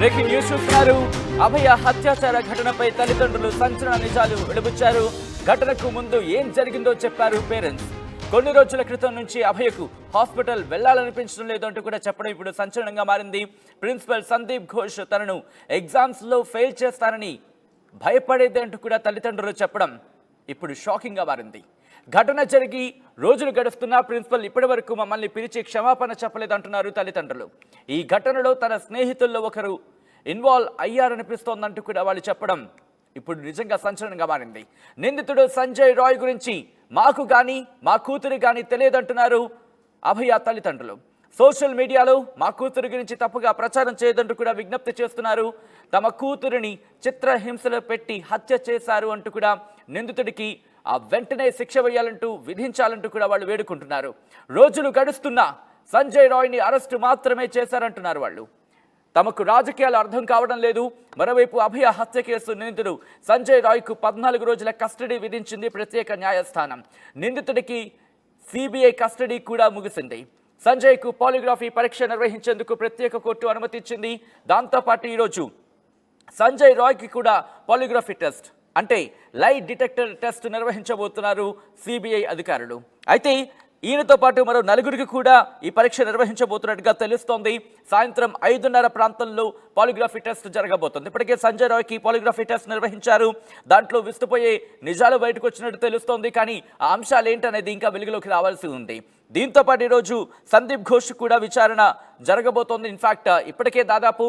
Breaking news చూస్తున్నారు. అభయ హత్యాచార ఘటనపై తల్లిదండ్రులు సంచలన నిజాలు వెలుబుచ్చారు. ఘటనకు ముందు ఏం జరిగిందో చెప్పారు పేరెంట్స్. కొన్ని రోజుల క్రితం నుంచి అభయకు హాస్పిటల్ వెళ్లాలనిపించడం లేదంటూ కూడా చెప్పడం ఇప్పుడు సంచలనంగా మారింది. ప్రిన్సిపల్ సందీప్ ఘోష్ తనను ఎగ్జామ్స్ లో ఫెయిల్ చేస్తానని భయపడేది అంటూ కూడా తల్లిదండ్రులు చెప్పడం ఇప్పుడు షాకింగ్ గా మారింది. ఘటన జరిగి రోజులు గడుస్తున్నా ప్రిన్సిపల్ ఇప్పటి వరకు మమ్మల్ని పిలిచి క్షమాపణ చెప్పలేదంటున్నారు తల్లిదండ్రులు. ఈ ఘటనలో తన స్నేహితుల్లో ఒకరు ఇన్వాల్వ్ అయ్యారనిపిస్తోందంటూ కూడా వాళ్ళు చెప్పడం ఇప్పుడు నిజంగా సంచలనంగా మారింది. నిందితుడు సంజయ్ రాయ్ గురించి మాకు కానీ మా కూతురు కానీ తెలియదంటున్నారు అభయ తల్లిదండ్రులు. సోషల్ మీడియాలో మా కూతురు గురించి తప్పుగా ప్రచారం చేయదంటూ కూడా విజ్ఞప్తి చేస్తున్నారు. తమ కూతురిని చిత్రహింసలు పెట్టి హత్య చేశారు అంటూ కూడా నిందితుడికి వెంటనే శిక్ష వేయాలంటూ విధించాలంటూ కూడా వాళ్ళు వేడుకుంటున్నారు. రోజులు గడుస్తున్నా సంజయ్ రాయ్ని అరెస్టు మాత్రమే చేశారంటున్నారు వాళ్ళు. తమకు రాజకీయాలు అర్థం కావడం లేదు. మరోవైపు అభయ హత్య కేసు నిందితుడు సంజయ్ రాయ్కు 14 రోజుల కస్టడీ విధించింది ప్రత్యేక న్యాయస్థానం. నిందితుడికి సిబిఐ కస్టడీ కూడా ముగిసింది. సంజయ్కు పాలిగ్రఫీ పరీక్ష నిర్వహించేందుకు ప్రత్యేక కోర్టు అనుమతిచ్చింది. దాంతోపాటు ఈరోజు సంజయ్ రాయ్కి కూడా పాలిగ్రఫీ టెస్ట్ అంటే లై డిటెక్టర్ టెస్ట్ నిర్వహించబోతున్నారు సిబిఐ అధికారులు. అయితే ఈయనతో పాటు మరో 4గురికి కూడా ఈ పరీక్ష నిర్వహించబోతున్నట్టుగా తెలుస్తోంది. సాయంత్రం 5:30 ప్రాంతంలో పాలిగ్రఫీ టెస్ట్ జరగబోతోంది. ఇప్పటికే సంజయ్ రాయ్కి పాలిగ్రఫీ టెస్ట్ నిర్వహించారు. దాంట్లో విస్తుపోయే నిజాలు బయటకు వచ్చినట్టు తెలుస్తోంది. కానీ ఆ అంశాలు ఏంటనేది ఇంకా వెలుగులోకి రావాల్సి ఉంది. దీంతో పాటు ఈరోజు సందీప్ ఘోష్ కూడా విచారణ జరగబోతోంది. ఇన్ఫాక్ట్ ఇప్పటికే దాదాపు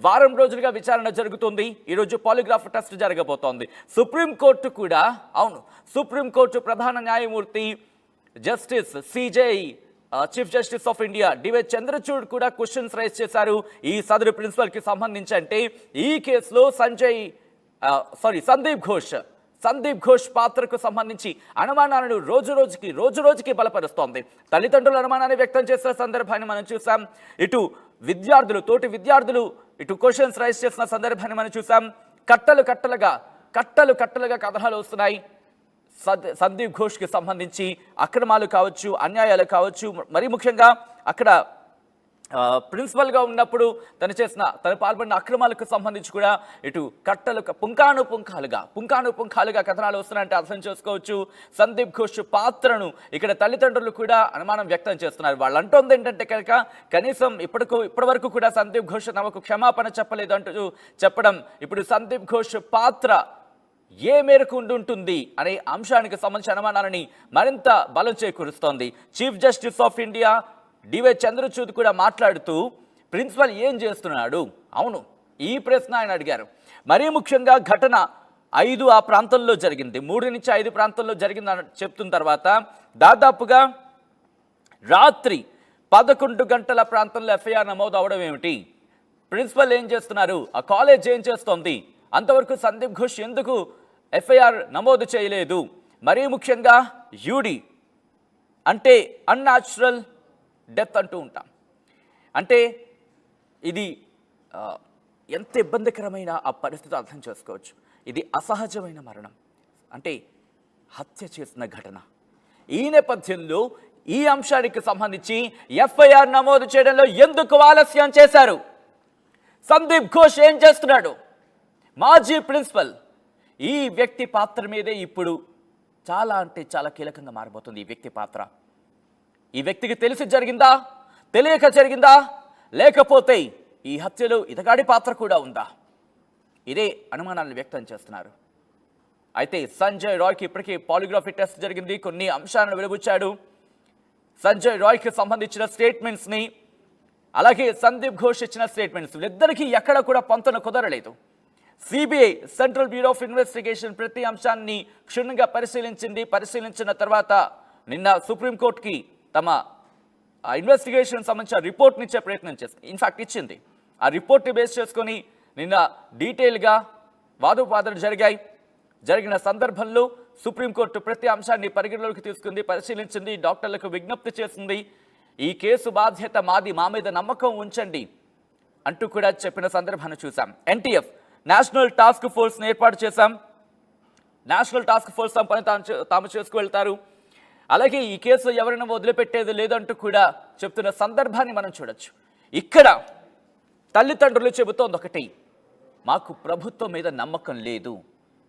వారం రోజులుగా విచారణ జరుగుతుంది. ఈరోజు పాలిగ్రాఫ్ టెస్ట్ జరగబోతోంది. సుప్రీంకోర్టు కూడా సుప్రీంకోర్టు ప్రధాన న్యాయమూర్తి justice CJ chief justice of India DY Chandrachud కూడా క్వశ్చన్స్ రైజ్ చేశారు ఈ సదరు ప్రిన్సిపల్ కి సంబంధించి. అంటే ఈ కేసులో సందీప్ ఘోష్ పాత్రకు సంబంధించి అనుమానాలను రోజు రోజుకి బలపరుస్తోంది. తల్లిదండ్రులు అనుమానాన్ని వ్యక్తం చేసిన సందర్భాన్ని మనం చూసాం. ఇటు తోటి విద్యార్థులు ఇటు క్వశ్చన్స్ రైజ్ చేసిన సందర్భాన్ని మనం చూసాం. కట్టలు కట్టలుగా కథనాలు వస్తున్నాయి. సందీప్ ఘోష్కి సంబంధించి అక్రమాలు కావచ్చు, అన్యాయాలు కావచ్చు, మరీ ముఖ్యంగా అక్కడ ప్రిన్సిపల్గా ఉన్నప్పుడు తను పాల్పడిన అక్రమాలకు సంబంధించి కూడా ఇటు పుంఖానుపుంఖాలుగా కథనాలు వస్తున్నాయంటే అర్థం చేసుకోవచ్చు. సందీప్ ఘోష్ పాత్రను ఇక్కడ తల్లిదండ్రులు కూడా అనుమానం వ్యక్తం చేస్తున్నారు. వాళ్ళు అంటోంది ఏంటంటే కనుక కనీసం ఇప్పటి వరకు కూడా సందీప్ ఘోష్ తమకు క్షమాపణ చెప్పలేదు అంటూ చెప్పడం ఇప్పుడు సందీప్ ఘోష్ పాత్ర ఏ మేరకు ఉంటుంది అనే అంశానికి సంబంధించిన అనుమానాలని మరింత బలం చేకూరుస్తోంది. Chief justice of India DY Chandrachud కూడా మాట్లాడుతూ ప్రిన్సిపల్ ఏం చేస్తున్నాడు? అవును, ఈ ప్రశ్న ఆయన అడిగారు. మరీ ముఖ్యంగా ఘటన 5 ఆ ప్రాంతంలో జరిగింది, 3 నుంచి 5 ప్రాంతంలో జరిగిందని చెప్తున్న తర్వాత దాదాపుగా రాత్రి 11 గంటల ప్రాంతంలో ఎఫ్ఐఆర్ నమోదు అవడం ఏమిటి? ప్రిన్సిపల్ ఏం చేస్తున్నారు? ఆ కాలేజ్ ఏం చేస్తోంది? అంతవరకు సందీప్ ఘోష్ ఎందుకు ఎఫ్ఐఆర్ నమోదు చేయలేదు? మరీ ముఖ్యంగా యూడి అంటే అన్యాచురల్ డెత్ అంటూ ఉంటాం. అంటే ఇది ఎంత ఇబ్బందికరమైన ఆ పరిస్థితి అర్థం చేసుకోవచ్చు. ఇది అసహజమైన మరణం, అంటే హత్య చేసిన ఘటన. ఈ నేపథ్యంలో ఈ అంశానికి సంబంధించి ఎఫ్ఐఆర్ నమోదు చేయడంలో ఎందుకు ఆలస్యం చేశారు? సందీప్ ఘోష్ ఏం చేస్తున్నాడు? మాజీ ప్రిన్సిపల్ ఈ వ్యక్తి పాత్ర మీదే ఇప్పుడు చాలా అంటే చాలా కీలకంగా మారిపోతుంది. ఈ వ్యక్తి పాత్ర ఈ వ్యక్తికి తెలిసి జరిగిందా, తెలియక జరిగిందా, లేకపోతే ఈ హత్యలో ఇతగాడి పాత్ర కూడా ఉందా? ఇదే అనుమానాలను వ్యక్తం చేస్తున్నారు. అయితే సంజయ్ రాయ్కి ఇప్పటికీ పాలిగ్రఫీ టెస్ట్ జరిగింది. కొన్ని అంశాలను వెలుబుచ్చాడు. సంజయ్ రాయ్కి సంబంధించిన స్టేట్మెంట్స్ని, అలాగే సందీప్ ఘోష్ ఇచ్చిన స్టేట్మెంట్స్, ఇద్దరికీ ఎక్కడ కూడా పొంతన కుదరలేదు. CBI central bureau of investigation ప్రతి అంశాన్ని క్షుణ్ణంగా పరిశీలించిన తర్వాత నిన్న సుప్రీంకోర్టుకి తమ ఇన్వెస్టిగేషన్ సంబంధించిన రిపోర్ట్ని ఇచ్చే ప్రయత్నం చేసింది. ఇన్ఫాక్ట్ ఇచ్చింది. ఆ రిపోర్ట్ని బేస్ చేసుకొని నిన్న డీటెయిల్గా వాదోపాదనలు జరిగిన సందర్భంలో సుప్రీంకోర్టు ప్రతి అంశాన్ని పరిగణలోకి తీసుకుంది, పరిశీలించింది, డాక్టర్లకు విజ్ఞప్తి చేసింది. ఈ కేసు బాధ్యత మాది, మా మీద నమ్మకం ఉంచండి అంటూ కూడా చెప్పిన సందర్భాన్ని చూసాం. ఎన్టీఎఫ్ నేషనల్ టాస్క్ ఫోర్స్ని ఏర్పాటు చేశాం. నేషనల్ టాస్క్ ఫోర్స్ తమ పని తాము చేసుకువెళ్తారు. అలాగే ఈ కేసు ఎవరైనా వదిలిపెట్టేది లేదంటూ కూడా చెప్తున్న సందర్భాన్ని మనం చూడొచ్చు. ఇక్కడ తల్లిదండ్రులు చెబుతోంది ఒకటి, మాకు ప్రభుత్వం మీద నమ్మకం లేదు.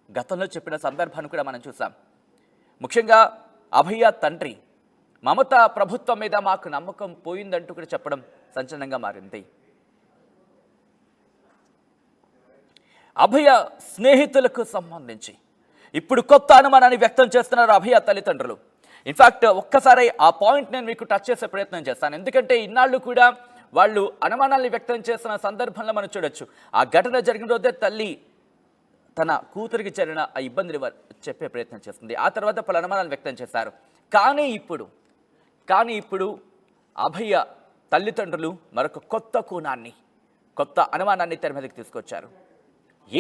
గతంలో చెప్పిన సందర్భాన్ని కూడా మనం చూసాం. ముఖ్యంగా అభయ తండ్రి మమత ప్రభుత్వం మీద మాకు నమ్మకం పోయిందంటూ కూడా చెప్పడం సంచలనంగా మారింది. అభయ స్నేహితులకు సంబంధించి ఇప్పుడు కొత్త అనుమానాన్ని వ్యక్తం చేస్తున్నారు అభయ తల్లిదండ్రులు. ఇన్ఫాక్ట్ ఒక్కసారి ఆ పాయింట్ నేను మీకు టచ్ చేసే ప్రయత్నం చేస్తాను. ఎందుకంటే ఇన్నాళ్ళు కూడా వాళ్ళు అనుమానాన్ని వ్యక్తం చేస్తున్న సందర్భంలో మనం చూడొచ్చు. ఆ ఘటన జరిగిన రోజే తల్లి తన కూతురికి జరిగిన ఆ ఇబ్బందిని చెప్పే ప్రయత్నం చేస్తుంది. ఆ తర్వాత పలు అనుమానాలు వ్యక్తం చేశారు. కానీ ఇప్పుడు అభయ తల్లిదండ్రులు మరొక కొత్త కోణాన్ని, కొత్త అనుమానాన్ని తెర మీదకి తీసుకొచ్చారు.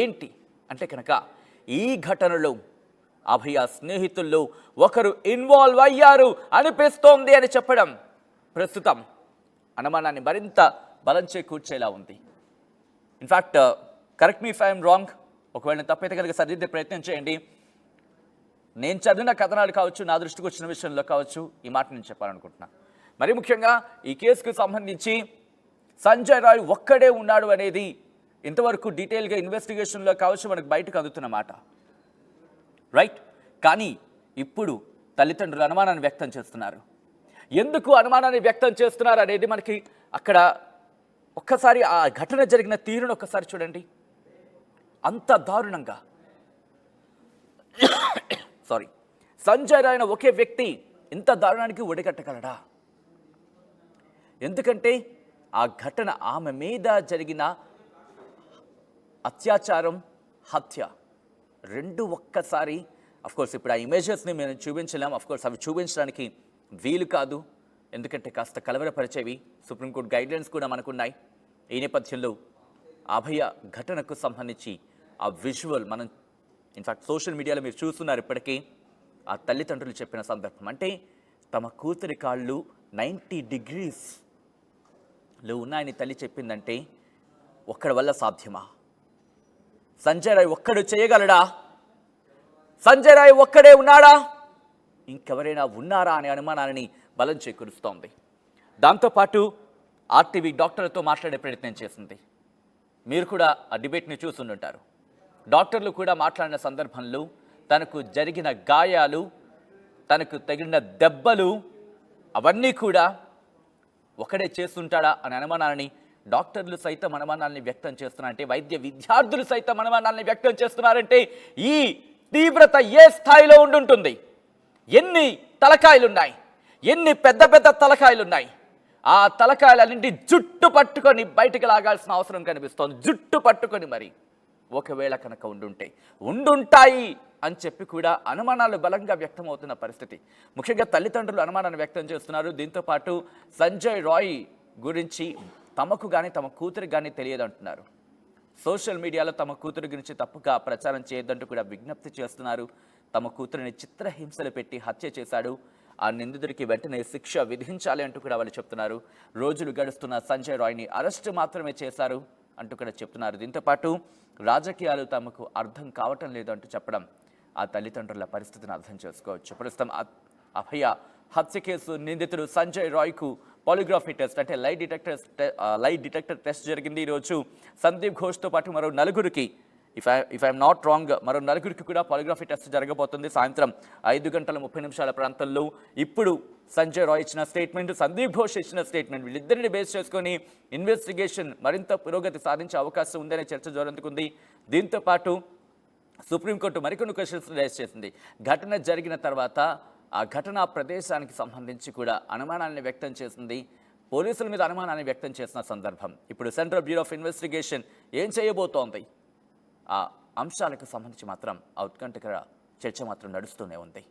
ఏంటి అంటే కనుక ఈ ఘటనలో అభయ స్నేహితుల్లో ఒకరు ఇన్వాల్వ్ అయ్యారు అనిపిస్తోంది అని చెప్పడం ప్రస్తుతం అనుమానాన్ని మరింత బలం చేకూర్చేలా ఉంది. In fact correct me if I'm wrong, ఒకవేళ తప్పైతే కనుక సరిదిద్దే ప్రయత్నం చేయండి. నేను చదివిన కథనాలు కావచ్చు, నా దృష్టికి వచ్చిన విషయంలో కావచ్చు, ఈ మాట నేను చెప్పాలనుకుంటున్నా. మరి ముఖ్యంగా ఈ కేసుకు సంబంధించి సంజయ్ రాయ్ ఒక్కడే ఉన్నాడు అనేది ఇంతవరకు డీటెయిల్గా ఇన్వెస్టిగేషన్లో కావచ్చు మనకు బయటకు అందుతున్న మాట, రైట్? కానీ ఇప్పుడు తల్లిదండ్రులు అనుమానాన్ని వ్యక్తం చేస్తున్నారు. ఎందుకు అనుమానాన్ని వ్యక్తం చేస్తున్నారు అనేది మనకి అక్కడ ఒక్కసారి ఆ ఘటన జరిగిన తీరును ఒక్కసారి చూడండి. అంత దారుణంగా సంజయ్ రాయ్ ఒకే వ్యక్తి ఇంత దారుణానికి ఒడిగట్టగలడా? ఎందుకంటే ఆ ఘటన ఆమె మీద జరిగిన అత్యాచారం, హత్య రెండు ఒక్కసారి, అఫ్కోర్స్ ఇప్పుడు ఆ ఇమేజెస్ని మేము చూపించలేం, అఫ్కోర్స్ అవి చూపించడానికి వీలు కాదు, ఎందుకంటే కాస్త కలవరపరిచేవి. సుప్రీంకోర్టు గైడ్లైన్స్ కూడా మనకున్నాయి. ఈ నేపథ్యంలో అభయ ఘటనకు సంబంధించి ఆ విజువల్ మనం ఇన్ఫాక్ట్ సోషల్ మీడియాలో మీరు చూస్తున్నారు. ఇప్పటికీ ఆ తల్లిదండ్రులు చెప్పిన సందర్భం అంటే తమ కూతురి కాళ్ళు 90 డిగ్రీస్లో ఉన్నాయని తల్లి చెప్పిందంటే ఒక్కడి వల్ల సాధ్యమా? సంజయ్ రాయ్ ఒక్కడు చేయగలడా? సంజయ్ రాయ్ ఒక్కడే ఉన్నాడా? ఇంకెవరైనా ఉన్నారా అనే అనుమానాన్ని బలం చేకూరుస్తోంది. దాంతోపాటు ఆర్టీవీ డాక్టర్లతో మాట్లాడే ప్రయత్నం చేసింది. మీరు కూడా ఆ డిబేట్ని చూస్తుంటారు. డాక్టర్లు కూడా మాట్లాడిన సందర్భంలో తనకు జరిగిన గాయాలు, తనకు తగిన దెబ్బలు అవన్నీ కూడా ఒకడే చేస్తుంటాడా అనే అనుమానాన్ని డాక్టర్లు సైతం అనుమానాన్ని వ్యక్తం చేస్తున్నారంటే, వైద్య విద్యార్థులు సైతం అనుమానాన్ని వ్యక్తం చేస్తున్నారంటే ఈ తీవ్రత ఏ స్థాయిలో ఉండుంటుంది? ఎన్ని తలకాయలున్నాయి, ఎన్ని పెద్ద పెద్ద తలకాయలున్నాయి. ఆ తలకాయలన్నింటి జుట్టు పట్టుకొని బయటకు లాగాల్సిన అవసరం కనిపిస్తోంది. జుట్టు పట్టుకొని మరి ఒకవేళ కనుక ఉండుంటాయి అని చెప్పి కూడా అనుమానాలు బలంగా వ్యక్తమవుతున్న పరిస్థితి. ముఖ్యంగా తల్లిదండ్రులు అనుమానాన్ని వ్యక్తం చేస్తున్నారు. దీంతోపాటు సంజయ్ రాయ్ గురించి తమకు కానీ తమ కూతురికి కానీ తెలియదంటున్నారు. సోషల్ మీడియాలో తమ కూతురి గురించి తప్పుగా ప్రచారం చేయొద్దంటూ కూడా విజ్ఞప్తి చేస్తున్నారు. తమ కూతురిని చిత్రహింసలు పెట్టి హత్య చేశాడు, ఆ నిందితుడికి వెంటనే శిక్ష విధించాలి అంటూ కూడా వాళ్ళు చెప్తున్నారు. రోజులు గడుస్తున్న సంజయ్ రాయ్ని అరెస్టు మాత్రమే చేశారు అంటూ కూడా చెప్తున్నారు. దీంతోపాటు రాజకీయాలు తమకు అర్థం కావటం లేదు అంటూ చెప్పడం ఆ తల్లిదండ్రుల పరిస్థితిని అర్థం చేసుకోవచ్చు. ప్రస్తుతం అభయ హత్య కేసు నిందితుడు సంజయ్ రాయ్కు పాలిగ్రఫీ టెస్ట్ అంటే లై డిటెక్టర్ టెస్ట్ జరిగింది. ఈరోజు సందీప్ ఘోష్తో పాటు మరో నలుగురికి, ఇఫ్ ఐఎమ్ నాట్ రాంగ్, మరో నలుగురికి కూడా పాలిగ్రఫీ టెస్ట్ జరగబోతుంది సాయంత్రం 5:30 ప్రాంతంలో. ఇప్పుడు సంజయ్ రాయ్ ఇచ్చిన స్టేట్మెంట్, సందీప్ ఘోష్ ఇచ్చిన స్టేట్మెంట్, వీళ్ళిద్దరిని బేస్ చేసుకొని ఇన్వెస్టిగేషన్ మరింత పురోగతి సాధించే అవకాశం ఉందనే చర్చ జోరందుకుంది. దీంతో పాటు సుప్రీంకోర్టు మరికొన్ని క్వశ్చన్స్ రైజ్ చేసింది. ఘటన జరిగిన తర్వాత ఆ ఘటనా ప్రదేశానికి సంబంధించి కూడా అనుమానాన్ని వ్యక్తం చేసింది. పోలీసుల మీద అనుమానాన్ని వ్యక్తం చేసిన సందర్భం ఇప్పుడు సెంట్రల్ బ్యూరో ఆఫ్ ఇన్వెస్టిగేషన్ ఏం చేయబోతోంది? ఆ అంశాలకు సంబంధించి మాత్రం ఉత్కంఠకర చర్చ మాత్రం నడుస్తూనే ఉంది.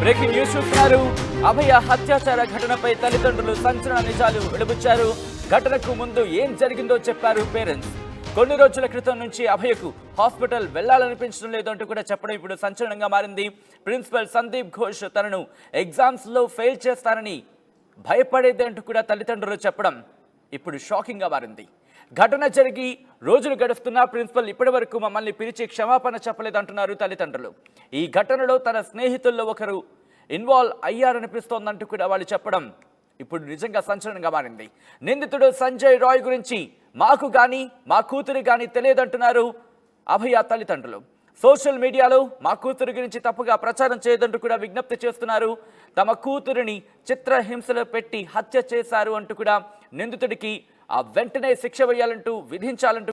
బ్రేకింగ్ న్యూస్ చూస్తున్నారు. అభయ హత్యాచార ఘటనపై తల్లిదండ్రులు సంచలన నిజాలు వెలుబుచ్చారు. ఘటనకు ముందు ఏం జరిగిందో చెప్పారు పేరెంట్స్. కొన్ని రోజుల క్రితం నుంచి అభయకు హాస్పిటల్ వెళ్లాలనిపించడం లేదంటూ కూడా చెప్పడం ఇప్పుడు సంచలనంగా మారింది. ప్రిన్సిపల్ సందీప్ ఘోష్ తనను ఎగ్జామ్స్లో ఫెయిల్ చేస్తానని భయపడేది అంటూ కూడా తల్లిదండ్రులు చెప్పడం ఇప్పుడు షాకింగ్గా మారింది. ఘటన జరిగి రోజులు గడుస్తున్నా ప్రిన్సిపల్ ఇప్పటి వరకు మమ్మల్ని పిలిచి క్షమాపణ చెప్పలేదంటున్నారు తల్లిదండ్రులు. ఈ ఘటనలో తన స్నేహితుల్లో ఒకరు ఇన్వాల్వ్ అయ్యారనిపిస్తోందంటూ కూడా వాళ్ళు చెప్పడం ఇప్పుడు నిజంగా సంచలనంగా మారింది. నిందితుడు సంజయ్ రాయ్ గురించి మాకు కానీ మా కూతురు కానీ తెలియదంటున్నారు అభయ తల్లిదండ్రులు. సోషల్ మీడియాలో మా కూతురు గురించి తప్పుగా ప్రచారం చేయదంటూ కూడా విజ్ఞప్తి చేస్తున్నారు. తమ కూతురిని చిత్రహింసలో పెట్టి హత్య చేశారు అంటూ కూడా నిందితుడికి వెంటనే శిక్ష వేయాలంటూ విధించాలంటూ